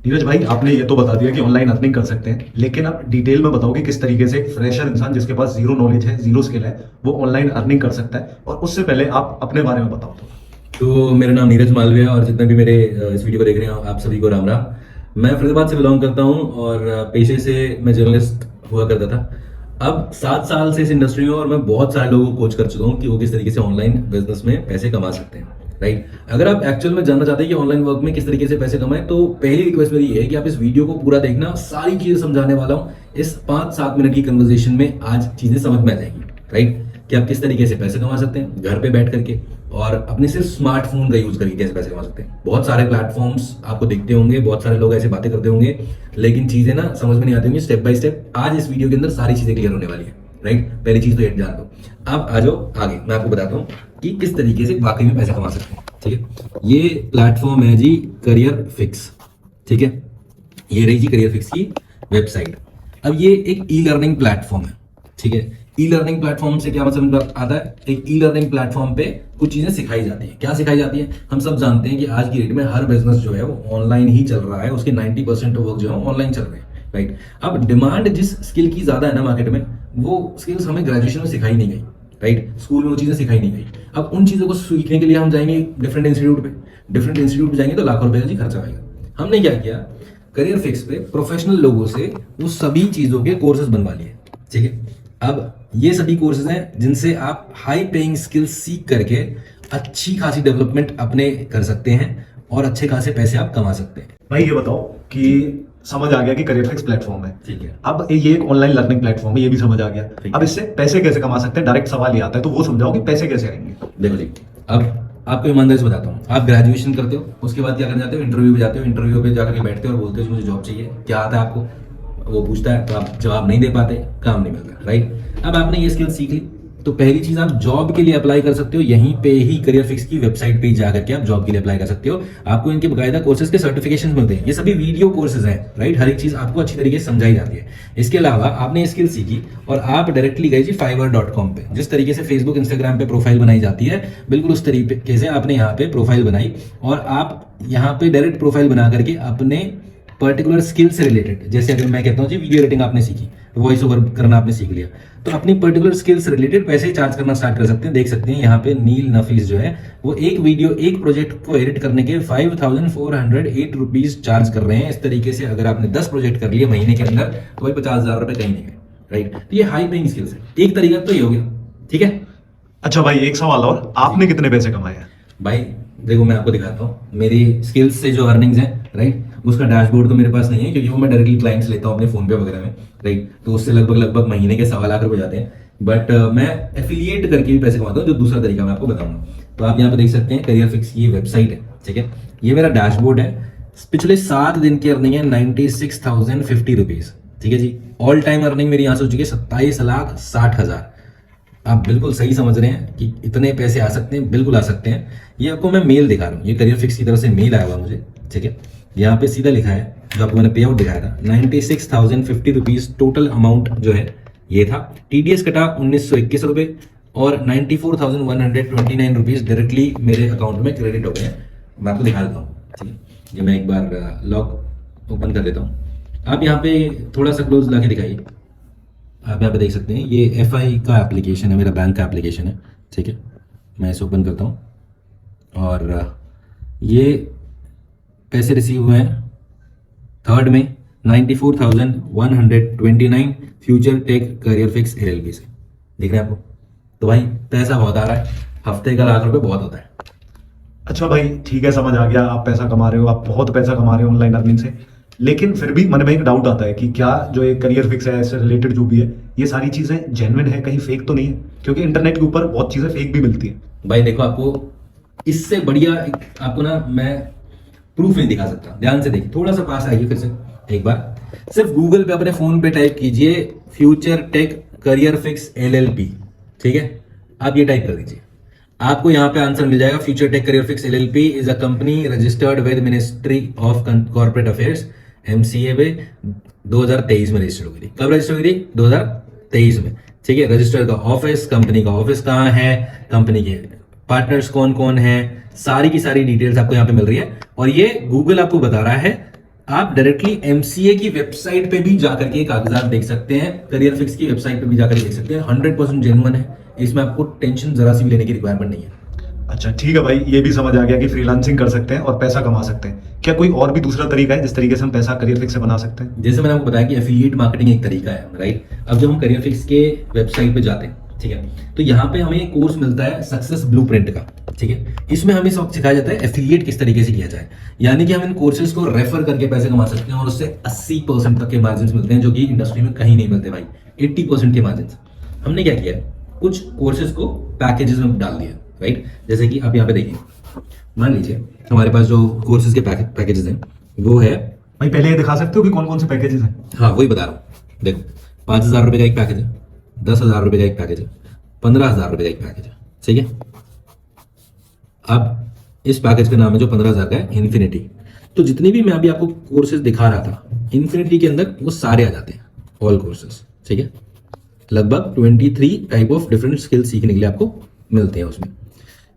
नीरज भाई, आपने ये तो बता दिया कि ऑनलाइन अर्निंग कर सकते हैं, लेकिन आप डिटेल में बताओ कि किस तरीके से एक फ्रेशर इंसान जिसके पास जीरो नॉलेज है, जीरो स्किल है, वो ऑनलाइन अर्निंग कर सकता है। और उससे पहले आप अपने बारे में बताओ तो। मेरा नाम नीरज मालवीय और जितने भी मेरे इस वीडियो को देख रहे हैं आप सभी को राम राम। मैं फरीदाबाद से बिलोंग करता हूं और पेशे से मैं जर्नलिस्ट हुआ करता था। अब 7 साल से इस इंडस्ट्री में और मैं बहुत सारे लोगों को कोच कर चुका हूं कि वो किस तरीके से ऑनलाइन बिजनेस में पैसे कमा सकते हैं। राइट, अगर आप एक्चुअल में जानना चाहते हैं कि ऑनलाइन वर्क में किस तरीके से पैसे कमाएं तो पहली रिक्वेस्ट मेरी ये है कि आप इस वीडियो को पूरा देखना। सारी चीजें समझाने वाला हूं। इस 5-7 मिनट की कन्वर्सेशन में आज चीजें समझ में आ जाएंगी। राइट, कि आप किस तरीके से पैसे कमा सकते हैं घर पे बैठ करके और अपने सिर्फ स्मार्टफोन का यूज करके कैसे पैसे कमा सकते हैं। बहुत सारे प्लेटफॉर्म्स आपको दिखते होंगे, बहुत सारे लोग ऐसे बातें करते होंगे, लेकिन चीजें ना समझ में नहीं आती होंगी। स्टेप बाय स्टेप आज इस वीडियो के अंदर सारी चीजें क्लियर होने वाली है। राइट, पहली चीज तो ये जान दो। अब आ जाओ आगे, मैं आपको बताता हूँ कि किस तरीके से वाकई में पैसा कमा सकते हैं। ठीक है, ये प्लेटफॉर्म है जी करियर फिक्स। ठीक है, ये रही जी करियर फिक्स की वेबसाइट। अब ये एक ई लर्निंग प्लेटफॉर्म है। ठीक है, ई लर्निंग प्लेटफॉर्म से क्या मतलब आता है? एक ई लर्निंग प्लेटफॉर्म पे कुछ चीजें सिखाई जाती है। क्या सिखाई जाती है? हम सब जानते हैं कि आज की डेट में हर बिजनेस जो है वो ऑनलाइन ही चल रहा है, उसके 90% वर्क जो है ऑनलाइन चल रहे हैं। राइट, अब डिमांड जिस स्किल की ज्यादा है ना मार्केट में, वो स्किल्स हमें ग्रेजुएशन में सिखाई नहीं गई। राइट, स्कूल में वो चीजें सिखाई नहीं गई। अब उन चीजों को सीखने के लिए हम जाएंगे डिफरेंट इंस्टीट्यूट पे जाएंगे तो लाखों रुपए का जी खर्चा आएगा। हमने क्या किया, करियर फिक्स पे प्रोफेशनल लोगों से वो सभी चीजों के कोर्सेज बनवा लिए। ठीक है, अब ये सभी कोर्सेज हैं जिनसे आप हाई पेइंग स्किल्स सीख करके अच्छी खासी डेवलपमेंट अपने कर सकते हैं और अच्छे खासे पैसे आप कमा सकते हैं। भाई ये बताओ कि समझ आ गया कि करियर फिक्स प्लेटफॉर्म है। ठीक है, अब ये एक ऑनलाइन लर्निंग प्लेटफॉर्म है, ये भी समझ आ गया। अब इससे पैसे कैसे कमा सकते हैं, डायरेक्ट सवाल ये आता है, तो वो समझाओ कि पैसे कैसे आएंगे। देखो जी, अब आपको ईमानदारी से बताता हूँ। आप ग्रेजुएशन करते हो, उसके बाद क्या करने जाते हो, इंटरव्यू पे जाते हो। इंटरव्यू पे जाकर के बैठते हो और बोलते हो मुझे जॉब चाहिए, क्या आता है आपको? वो पूछता है तो आप जवाब नहीं दे पाते, काम नहीं मिलता। राइट, अब आपने ये स्किल सीख ली तो पहली चीज आप जॉब के लिए अप्लाई कर सकते हो। यहीं पे ही करियर फिक्स की वेबसाइट पे जाकर के आप जॉब के लिए अप्लाई कर सकते हो। आपको इनके बकायदा कोर्सेज के सर्टिफिकेशन मिलते हैं। ये सभी वीडियो कोर्सेज हैं। राइट, हर एक चीज आपको अच्छी तरीके से समझाई जाती है। इसके अलावा आपने ये स्किल सीखी और आप डायरेक्टली गए जी fiverr.com पे। जिस तरीके से फेसबुक इंस्टाग्राम पे प्रोफाइल बनाई जाती है, बिल्कुल उस तरीके से आपने यहाँ पे प्रोफाइल बनाई और आप यहाँ पे डायरेक्ट प्रोफाइल बना करके अपने पर्टिकुलर स्किल से रिलेटेड, जैसे अगर मैं कहता हूँ जी वीडियो एडिटिंग आपने सीखी, वॉइस ओवर करना आपने सीख लिया, तो अपनी पर्टिकुलर स्किल से रिलेटेड पैसे चार्ज करना स्टार्ट कर सकते हैं। देख सकते हैं यहाँ पे नील नफीस जो है वो एक वीडियो, एक प्रोजेक्ट को एडिट करने के 5408 रुपीज चार्ज कर रहे हैं। इस तरीके से अगर आपने 10 प्रोजेक्ट कर लिए महीने के अंदर तो वही 50,000 रुपए कहीं नहीं गए। राइट, तो ये हाई पेइंग स्किल्स है। एक तरीका तो ये हो गया। ठीक है, अच्छा भाई, एक सवाल और, आपने कितने पैसे कमाए हैं? भाई देखो मैं आपको दिखाता हूँ मेरी स्किल्स से जो अर्निंग्स हैं। राइट, उसका डैशबोर्ड तो मेरे पास नहीं है क्योंकि वो मैं डायरेक्टली क्लाइंट्स लेता हूँ अपने फोन पे वगैरह में। राइट, तो उससे लगभग महीने के 1.25 लाख रुपए जाते हैं। बट मैं एफिलिएट करके भी पैसे कमाता हूँ, जो दूसरा तरीका मैं आपको बताऊंगा। तो आप यहाँ पे देख सकते हैं करियर फिक्स की वेबसाइट है। ठीक है, ये मेरा डैशबोर्ड है। पिछले 7 दिन की अर्निंग है 96,050 रुपीज। ठीक है जी, ऑल टाइम अर्निंग मेरी यहाँ से हो चुकी है 27,60,000। आप बिल्कुल सही समझ रहे हैं कि इतने पैसे आ सकते हैं, बिल्कुल आ सकते हैं। ये आपको मैं मेल दिखा रहा हूँ, ये करियर फिक्स की तरफ से मेल आया हुआ मुझे। ठीक है, यहाँ पे सीधा लिखा है जो आपको मैंने पे आउट दिखाया था 96,050 रुपीज टोटल अमाउंट जो है ये था। टीडीएस कटा 1921 रुपए और 94,129 रुपीज डायरेक्टली मेरे अकाउंट में क्रेडिट हो गए हैं। मैं आपको दिखा देता हूँ। ठीक है, ये मैं एक बार लॉग ओपन कर देता हूँ। आप यहाँ पे थोड़ा सा क्लोज ला के दिखाइए। आप यहाँ पे देख सकते हैं ये एफआई का एप्लीकेशन है, मेरा बैंक का एप्लीकेशन है। ठीक है, मैं इसे ओपन करता हूँ और ये पैसे रिसीव हुए हैं 3 में 94,129 future tech career fix LLP से। देख रहे हैं आपको? तो भाई पैसा बहुत आ रहा है, हफ्ते का 1 लाख रुपए बहुत होता है। अच्छा भाई ठीक है, समझ आ गया, आप पैसा कमा रहे हो, आप बहुत पैसा कमा रहे हो ऑनलाइन अर्निंग से। लेकिन फिर भी मन में एक डाउट आता है कि क्या जो एक करियर फिक्स है, इससे रिलेटेड जो भी है, ये सारी चीजें जेन्युइन है, कहीं फेक तो नहीं है? क्योंकि इंटरनेट के ऊपर बहुत चीजें फेक भी मिलती है। भाई देखो, आपको इससे बढ़िया आपको ना मैं प्रूफ नहीं दिखा सकता। ध्यान से देखिए, थोड़ा सा पास आइए फिर से एक बार। सिर्फ गूगल पे अपने फोन पे टाइप कीजिए future tech career fix LLP. ठीक है, आप ये टाइप कर दीजिए, आपको यहाँ पे आंसर मिल जाएगा। Future tech career fix LLP is a company registered with ministry of corporate affairs MCA में 2023 में रजिस्टर हुई थी। कब रजिस्टर हुई थी? 2023 में। ठीक है, रजिस्टर का ऑफिस, कंपनी का ऑफिस कहाँ है, कंपनी के पार्टनर्स कौन कौन है, सारी की सारी डिटेल्स आपको यहाँ पे मिल रही है। और ये गूगल आपको बता रहा है आप डायरेक्टली एमसीए की वेबसाइट पे भी जाकर के कागजात देख सकते हैं, करियर फिक्स की वेबसाइट पे भी जाकर देख सकते हैं। 100% जेन्युइन है, इसमें आपको टेंशन जरा सी भी लेने की रिक्वायरमेंट नहीं है। अच्छा ठीक है भाई, ये भी समझ आ गया कि फ्रीलांसिंग कर सकते हैं और पैसा कमा सकते हैं। क्या कोई और भी दूसरा तरीका है जिस तरीके से हम पैसा करियर फिक्स से बना सकते हैं? जैसे मैंने आपको बताया कि एफिलिएट मार्केटिंग एक तरीका है, राइट। अब जब हम करियर फिक्स के वेबसाइट पे जाते हैं, ठीक है, तो यहाँ पे हमें एक कोर्स मिलता है सक्सेस ब्लूप्रिंट का, ठीक है। इसमें हमें सब सिखाया जाता है एफिलिएट किस तरीके से किया जाए, यानी कि हम इन कोर्सेज को रेफर करके पैसे कमा सकते हैं और उससे 80% तक के मार्जिन मिलते हैं, जो कि इंडस्ट्री में कहीं नहीं मिलते भाई। 80% के मार्जिन। हमने क्या किया, कुछ कोर्सेज को पैकेजेस में डाल दिया, राइट। जैसे कि आप यहाँ पे देखिए, मान लीजिए हमारे पास जो कोर्सेज के पैकेजेस हैं वो है, भाई पहले ये दिखा सकते हो कि कौन कौन से पैकेजेस हैं? हाँ वही बता रहा हूँ, देखो 5,000 रुपये का एक पैकेज है, 10,000 रुपये का एक पैकेज है, 15,000 रुपये का एक पैकेज है, ठीक है। अब इस पैकेज का नाम है जो 15,000 का है, इन्फिनिटी। तो जितनी भी मैं अभी आपको कोर्सेज दिखा रहा था, इन्फिनिटी के अंदर वो सारे आ जाते हैं, ऑल कोर्सेज, ठीक है। लगभग 23 टाइप ऑफ डिफरेंट स्किल्स सीखने के लिए आपको मिलते हैं उसमें।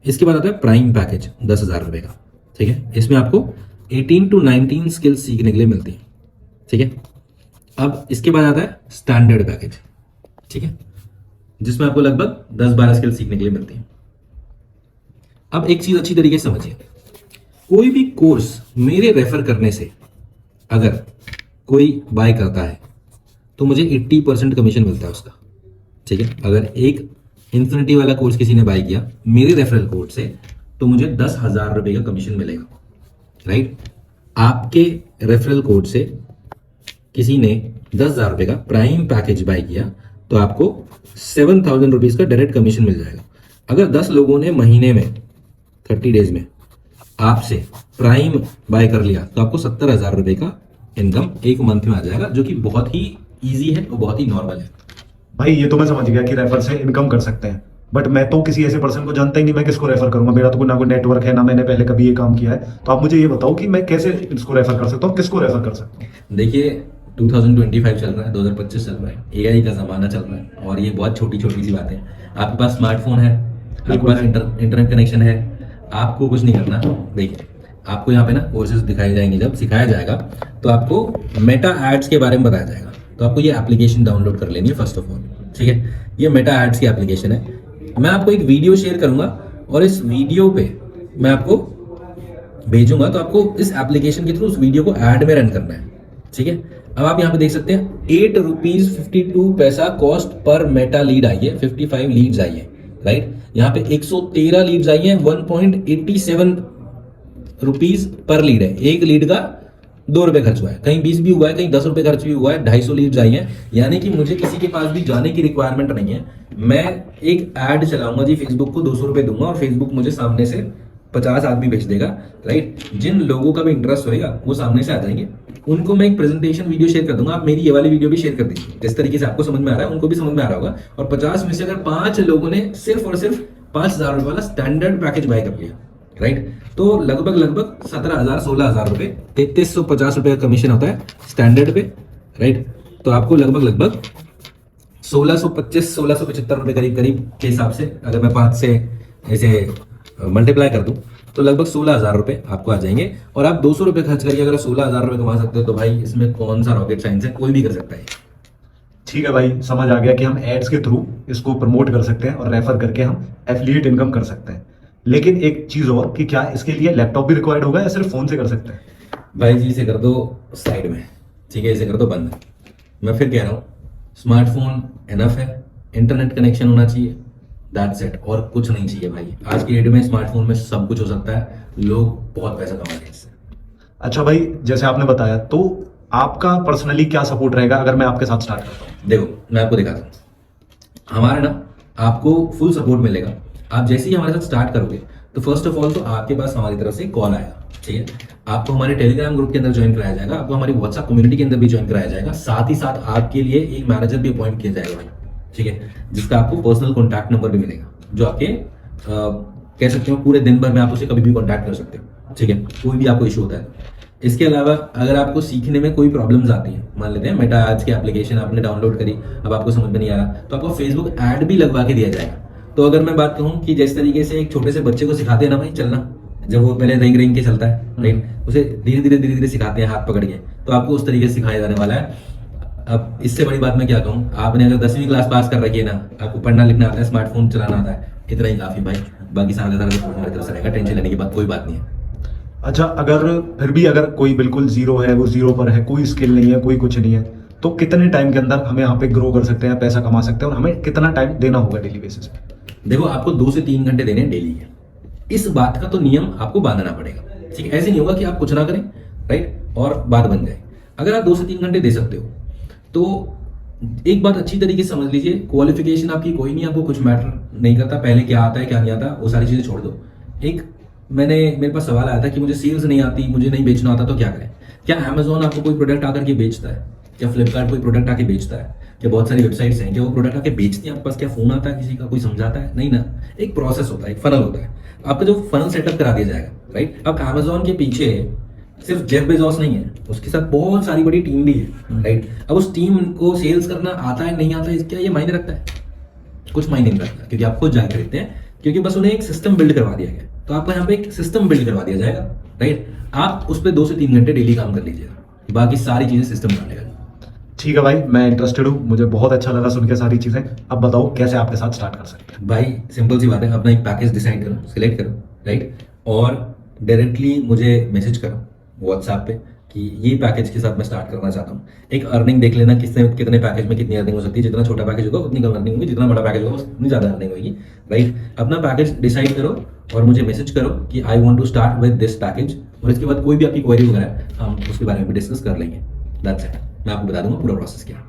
इसके बाद आता है प्राइम पैकेज 10,000 रुपये का, ठीक है। इसमें आपको 18 to 19 स्किल्स सीखने के लिए मिलती हैं, ठीक है। अब इसके बाद आता है स्टैंडर्ड पैकेज, ठीक है, जिसमें आपको लगभग 10-12 स्किल सीखने के लिए मिलती हैं। अब एक चीज अच्छी तरीके से समझिए, कोई भी कोर्स मेरे रेफर करने से अगर कोई बाय करता है तो मुझे 80% कमीशन मिलता है उसका, ठीक है। अगर एक इन्फिनिटी वाला कोर्स किसी ने बाय किया मेरे रेफरल कोड से तो मुझे 10,000 रुपये का कमीशन मिलेगा, राइट। आपके रेफरल कोड से किसी ने 10,000 रुपये का प्राइम पैकेज बाय किया तो आपको 7,000 रुपीज का डायरेक्ट कमीशन मिल जाएगा। अगर 10 लोगों ने महीने में 30 डेज में आपसे प्राइम बाय कर लिया तो आपको 70,000 रुपये का इनकम एक मंथ में आ जाएगा, जो कि बहुत ही ईजी है और बहुत ही नॉर्मल है। भाई ये तो मैं समझ गया कि रेफर से इनकम कर सकते हैं, बट मैं तो किसी ऐसे पर्सन को जानता ही नहीं, मैं किसको रेफर करूंगा? मेरा तो कोई ना कोई नेटवर्क है, ना मैंने पहले कभी ये काम किया है। तो आप मुझे ये बताओ कि मैं कैसे इसको रेफर कर सकता हूँ, किसको रेफर कर सकता हूँ? देखिए 2025 चल रहा है, 2025 चल रहा है, एआई का जमाना चल रहा है और ये बहुत छोटी छोटी सी बातें। आपके पास स्मार्टफोन है, आपके पास इंटरनेट कनेक्शन है, आपको कुछ नहीं करना। देखिए आपको यहाँ पे ना कोर्सेज दिखाए जाएंगे, जब सिखाया जाएगा तो आपको मेटा एड्स के बारे में बताया जाएगा। तो आपको ये एप्लीकेशन डाउनलोड कर लेनी है फर्स्ट ऑफ ऑल, ठीक है। ये मेटा एड्स की एप्लीकेशन है। मैं आपको एक वीडियो शेयर करूंगा और इस वीडियो पे मैं आपको भेजूंगा, तो आपको इस एप्लीकेशन के थ्रू उस वीडियो को ऐड में रन करना है, ठीक है। अब आप यहाँ पे देख सकते हैं 8 रुपीज 52 पैसा cost per Meta lead I है, 55 लीड्स आई है, राइट। यहाँ पे 113 लीड्स आई है, 1.87 रुपीज पर लीड है। एक लीड का 2 रुपए खर्च हुआ है, कहीं 20 भी हुआ है, कहीं 10 रुपए खर्च भी हुआ है। 250 लीड्स आई है, यानी कि मुझे किसी के पास भी जाने की रिक्वायरमेंट नहीं है। मैं एक ऐड चलाऊंगा जी, फेसबुक को 200 रुपए दूंगा और फेसबुक मुझे सामने से 50 आदमी भेज देगा, राइट। जिन लोगों का भी इंटरेस्ट होएगा वो सामने से आ जाएंगे, उनको मैं एक प्रेजेंटेशन वीडियो शेयर कर दूंगा। आप मेरी ये वाली वीडियो भी शेयर कर दीजिए, जिस तरीके से आपको समझ में आ रहा है उनको भी समझ में आ रहा होगा। और 50 में से अगर 5 लोगों ने सिर्फ और सिर्फ 5,000 रुपए वाला स्टैंडर्ड पैकेज बाय कर लिया, राइट, तो लगभग 17,000 16,000 रुपए, 3,350 रुपए का कमीशन होता है स्टैंडर्ड पे, राइट। तो आपको लगभग 1,625 रुपए करीब के हिसाब से अगर मैं 5 से ऐसे मल्टीप्लाई कर दूं तो लगभग 16,000 रुपए आपको आ जाएंगे। और आप 200 रुपए खर्च करके अगर 16,000 रुपए कमा सकते हो तो भाई इसमें कौन सा रॉकेट साइंस है, कोई भी कर सकता है। ठीक है भाई, समझ आ गया कि हम एड्स के थ्रू इसको प्रमोट कर सकते हैं और रेफर करके हम एफिलिएट इनकम कर सकते हैं। लेकिन एक चीज और कि क्या इसके लिए लैपटॉप भी रिक्वायर्ड होगा या सिर्फ फोन से कर सकते हैं? भाई जी इसे कर दो साइड में, ठीक है, इसे कर दो बंद। मैं फिर कह रहा हूँ स्मार्टफोन एनफ है, इंटरनेट कनेक्शन होना चाहिए, दैट्स इट, और कुछ नहीं चाहिए भाई। आज की डेट में स्मार्टफोन में सब कुछ हो सकता है, लोग बहुत पैसा कमा रहे हैं इससे। अच्छा भाई, जैसे आपने बताया, तो आपका पर्सनली क्या सपोर्ट रहेगा अगर मैं आपके साथ स्टार्ट करता हूँ? देखो मैं आपको दिखाता हूँ, हमारा ना आपको फुल सपोर्ट मिलेगा। आप जैसे ही हमारे साथ स्टार्ट करोगे तो फर्स्ट ऑफ ऑल तो आपके पास हमारी तरफ से कॉल आएगा, ठीक है। आपको हमारे टेलीग्राम ग्रुप के अंदर ज्वाइन कराया जाएगा, आपको हमारी व्हाट्सएप कम्युनिटी के अंदर भी ज्वाइन कराया जाएगा। साथ ही साथ आपके लिए एक मैनेजर भी अपॉइंट किया जाएगा भाई, ठीक है, जिसका आपको पर्सनल कॉन्टैक्ट नंबर भी मिलेगा, जो आपके कह सकते हो पूरे दिन भर में आप उसे कभी भी कॉन्टैक्ट कर सकते हो, ठीक है, कोई भी आपको इशू होता है। इसके अलावा अगर आपको सीखने में कोई प्रॉब्लम्स आती हैं, मान लेते हैं मेटा आज की एप्लीकेशन आपने डाउनलोड करी, अब आपको समझ में नहीं आ रहा, तो आपको फेसबुक ऐड भी लगवा के दिया जाएगा। तो अगर मैं बात कहूँ कि जिस तरीके से एक छोटे से बच्चे को सिखाते हैं ना भाई चलना, जब वो पहले रिंग रिंग के चलता है, राइट, उसे धीरे धीरे सिखाते हैं हाथ पकड़ के, तो आपको उस तरीके से सिखाया जाने वाला है। अब इससे बड़ी बात मैं क्या कहूँ, आपने अगर 10वीं क्लास पास कर रखी है ना, आपको पढ़ना लिखना आता है, स्मार्टफोन चलाना आता है, इतना ही काफी भाई। बाकी सारा हमारी तरफ से रहेगा, टेंशन लेने की बात कोई बात नहीं है। अच्छा, अगर फिर भी अगर कोई बिल्कुल जीरो है, वो जीरो पर है, कोई स्किल नहीं है, कोई कुछ नहीं है, तो कितने टाइम के अंदर हमें यहाँ पे ग्रो कर सकते हैं, पैसा कमा सकते हैं, और हमें कितना टाइम देना होगा डेली बेसिस पे? देखो, आपको 2 से 3 घंटे देने डेली है, इस बात का तो नियम आपको बांधना पड़ेगा, ठीक है। ऐसे नहीं होगा कि आप कुछ ना करें, राइट, और बात बन जाए। अगर आप 2 से 3 घंटे दे सकते हो तो एक बात अच्छी तरीके से समझ लीजिए, क्वालिफिकेशन आपकी कोई नहीं, आपको कुछ मैटर नहीं करता, पहले क्या आता है क्या नहीं आता, वो सारी चीजें छोड़ दो। मेरे पास सवाल आया था कि मुझे सेल्स नहीं आती, मुझे नहीं बेचना आता, तो क्या करें? क्या अमेजोन आपको कोई प्रोडक्ट आकर के बेचता है? क्या फ्लिपकार्ट कोई प्रोडक्ट आके बेचता है? क्या बहुत सारी वेबसाइट्स हैं, क्या वो प्रोडक्ट आके बेचती हैं आपके पास? क्या फोन आता है किसी का, कोई समझाता है? नहीं ना। एक प्रोसेस होता है, एक फनल होता है, आपका जो फनल सेटअप करा दिया जाएगा, राइट। अब अमेजोन के पीछे सिर्फ जेफ बेजोस नहीं है, उसके साथ बहुत सारी बड़ी टीम भी है, राइट। अब उस टीम को सेल्स करना आता है नहीं आता है, क्या ये मायने रखता है? कुछ मायने नहीं रखता, क्योंकि आप खुद जाके खरीदते हैं, क्योंकि बस उन्हें एक सिस्टम बिल्ड करवा दिया गया। तो आपको यहाँ पे एक सिस्टम बिल्ड करवा दिया जाएगा, राइट। आप उस पर 2 से 3 घंटे डेली काम कर लीजिएगा, बाकी सारी चीजें सिस्टम बना लेगा। ठीक है भाई, मैं इंटरेस्टेड हूँ, मुझे बहुत अच्छा लगा सुन के सारी चीजें। अब बताओ कैसे आपके साथ स्टार्ट कर सकते हैं? भाई सिंपल सी बात है, अपना एक पैकेज डिसाइड करो, सिलेक्ट करो, राइट, और डायरेक्टली मुझे मैसेज करो व्हाट्सएप पे कि ये पैकेज के साथ मैं स्टार्ट करना चाहता हूँ। एक अर्निंग देख लेना, कितने पैकेज में कितनी अर्निंग हो सकती है। जितना छोटा पैकेज होगा उतनी कम अर्निंग होगी, जितना बड़ा पैकेज होगा उतनी ज़्यादा अर्निंग होगी, राइट। अपना पैकेज डिसाइड करो और मुझे मैसेज करो कि I want to start with this package, और इसके बाद कोई भी आपकी क्वेरी वगैरह हम उसके बारे में भी डिस्कस कर लेंगे। दैट्स इट, मैं आपको बता दूंगा पूरा प्रोसेस क्या है।